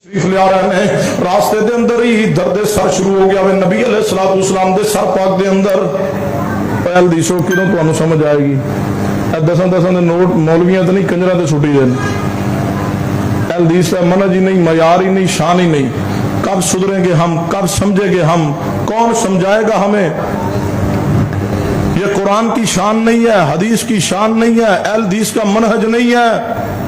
شریف لے آ رہے ہیں راستے دے اندر ہی درد سر شروع ہو گیا نبی علیہ الصلوۃ والسلام دے سر پاک دے اندر پہل دی سو کدوں تانوں سمجھ آئے گی دساں دے نوٹ مولویاں تے نہیں کنجراں تے چھٹی دے پہل دی سے منہج ہی نہیں معیار ہی نہیں شان ہی نہیں کب سدھریں گے ہم کب سمجھیں گے ہم کون سمجھائے گا ہمیں یہ قرآن کی شان نہیں ہے حدیث کی شان نہیں ہے اہل حدیث کا منہج نہیں ہے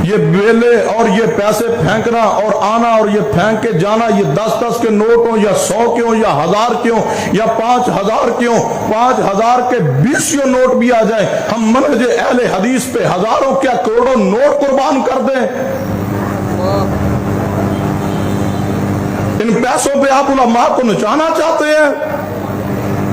یہ بیلے اور یہ پیسے پھینکنا اور آنا اور یہ پھینک کے جانا یہ 10-10 کے نوٹ ہوں یا 100 کے ہوں یا 1000 کے ہوں یا 5000 کے ہوں 5000 کے 20 نوٹ بھی آ جائیں ہم منہج اہل حدیث پہ ہزاروں کیا کروڑوں نوٹ قربان کر دیں ان پیسوں پہ آپ علماء کو نچانا چاہتے ہیں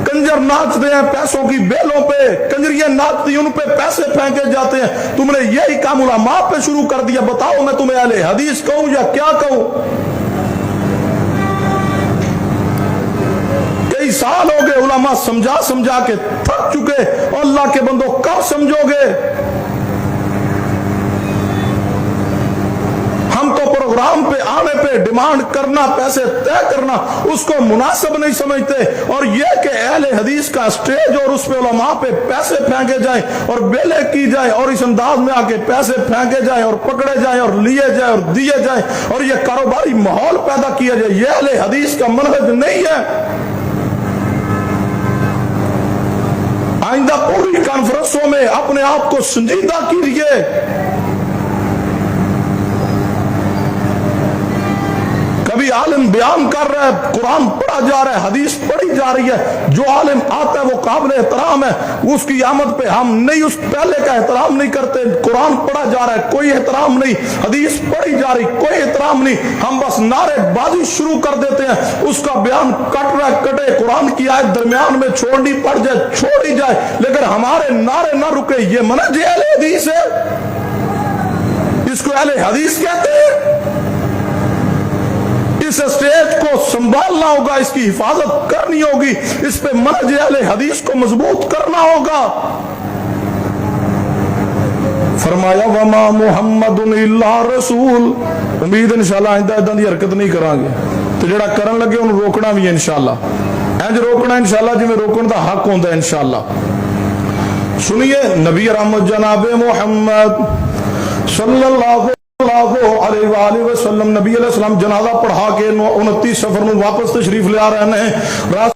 کنجر ناچتے ہیں پیسوں کی بیلوں پہ کنجریاں ناچتی ان پہ پیسے پھینکے جاتے ہیں تم نے یہی کام علماء پہ شروع کر دیا بتاؤ میں تمہیں اہل حدیث کہوں یا کیا کہوں کئی سال ہو گئے علماء سمجھا کے تھک چکے اور اللہ کے بندوں کب سمجھو گے ہم تو پروگرام پہ آنے پہ ڈیمانڈ کرنا پیسے طے کرنا اس کو مناسب نہیں سمجھتے اور یہ کہ اہل حدیث کا سٹیج اور اس پہ علماء پہ پیسے پھینکے جائیں اور بیلے کی جائیں اور اس انداز میں آ کے پیسے پھینکے جائیں اور پکڑے جائیں اور لیے جائیں اور دیے جائیں اور یہ کاروباری ماحول پیدا کیا جائے یہ اہل حدیث کا منہج نہیں ہے آئندہ پوری کانفرنسوں میں اپنے آپ کو سنجیدہ کیجیے کبھی عالم بیان کر رہا ہے قرآن پڑھا جا رہا ہے حدیث پڑھی جا رہی ہے جو عالم آتا ہے وہ قابل احترام ہے اس کی آمد پہ ہم نہیں اس پہلے کا احترام نہیں کرتے قرآن پڑھا جا رہا ہے کوئی احترام نہیں حدیث پڑھی جا رہی کوئی احترام نہیں ہم بس نعرے بازی شروع کر دیتے ہیں اس کا بیان کٹ رہا ہے کٹے قرآن کی آیت درمیان میں چھوڑنی پڑ جائے چھوڑی جائے لیکن ہمارے نعرے نہ رکے یہ منہج اہل حدیث ہے اس کو اہل حدیث کہتے ہیں اس اسٹیج کو سنبھالنا ہوگا اس کی حفاظت کرنی ہوگی اس پہ منہج اہل حدیث کو مضبوط کرنا ہوگا فرمایا وما محمد الا رسول امید انشاءاللہ آئندہ ادھا دی حرکت نہیں کران گے تو جڑا کرن لگے انہوں روکنا بھی ہے انشاءاللہ اینج روکنا انشاءاللہ جی میں روکن دا حق ہوندہ ہے انشاءاللہ سنیے نبی رحمت جناب محمد صلی اللہ علیہ وآلہ وسلم نبی علیہ السلام جنازہ پڑھا کے 29 سفر میں واپس تشریف لے آ رہے ہیں